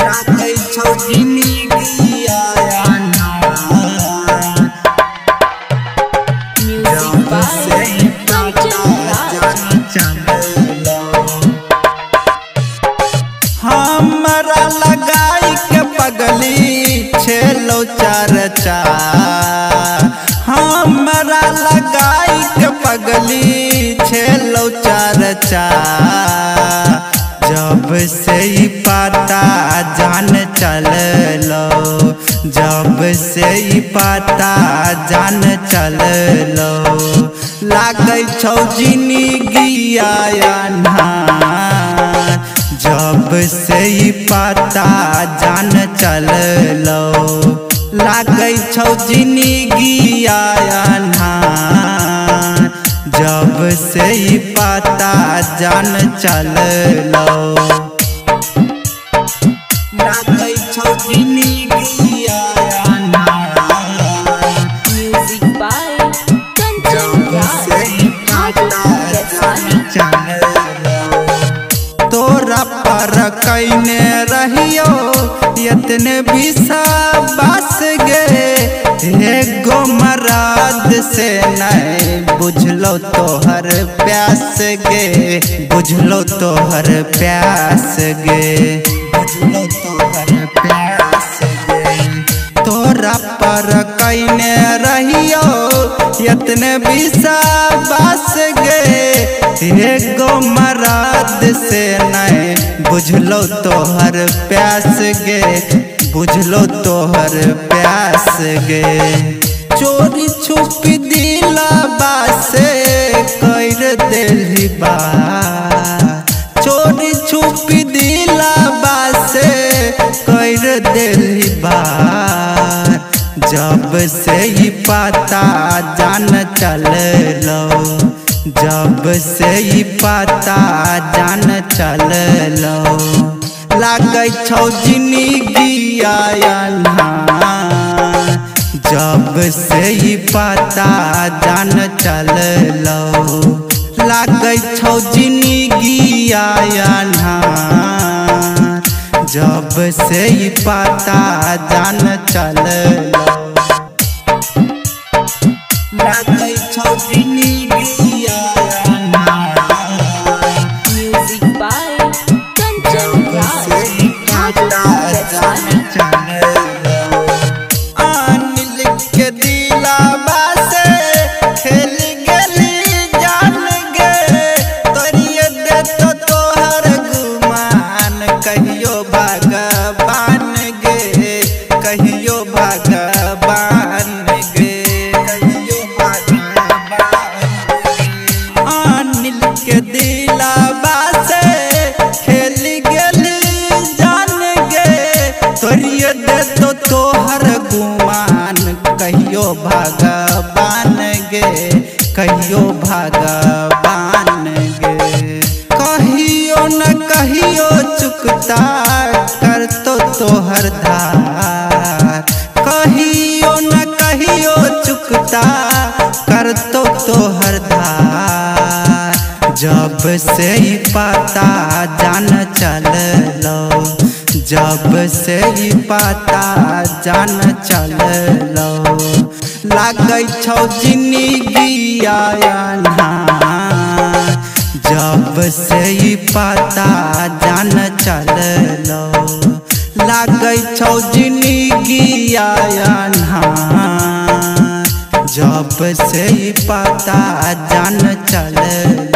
राखै छौ जिंदगी आयाना म्यूजिक बाय कंचन राज। हमरा लगाई के पगली छेलो चर्चा, हमरा लगाई के पगली छेलो चर्चा। जब से ही पता जान चललो, जब से ही पता जान चललो, लागै छौ जिंदगी आयाना। जब से ही पता जान चललो, लागै छौ जिंदगी आयाना। जब से ही पता जान चललो, लागै छौ जिंदगी आयाना। Music by Kanchan Raj. तोरा पर कैने रहियो इतने विश्वास गे, एगो मराद से नहीं बुझलो तोहर प्यास गे, बुझलो तोहर प्यास गे, बुझलो तोहर प्यास गे। तोरा पर कैने रहियो इतने विश्वास गे, एगो मराद से नहीं बुझलो तोहर प्यास गे, बुझलो तोहर प्यास गे। चोरी छुपी दिलवा से कर देली बात, चोरी छुपी दिलवा से कर देली बात। जब से ही पता जान चललो, जब से ही पता जान चललो, लागै छौ जिंदगी आयाना। जब से ही पता जान चललो, लागै छौ जिंदगी आयाना। जब से ही पता जान चललो, लागै छौ जिंदगी आयाना। Music by Kanchan Raj. अनिल के दिलवा से खेल गेली जान गे, तोरिए देतो तोहर गुमान कहियो भगवान गे, कहियो भगवान गे, कहियो भगवान। अनिल के दिलवा से खेल गेली जान गे, तोरिए देतो तोहर गुमान कहियो भगवान गे, कहियो भगवान गे। कहियो न कहियो चुकता करतो तोहर धार, कहियो न कहियो चुकता करतो तोहर धार। जब से ही पता जान चललो, जब से ही पता जान चललो, लागै छौ जिंदगी आयाना। जब से ही पता जान चललो, लागै छौ जिंदगी आयाना। जब से ही पता जान चललो।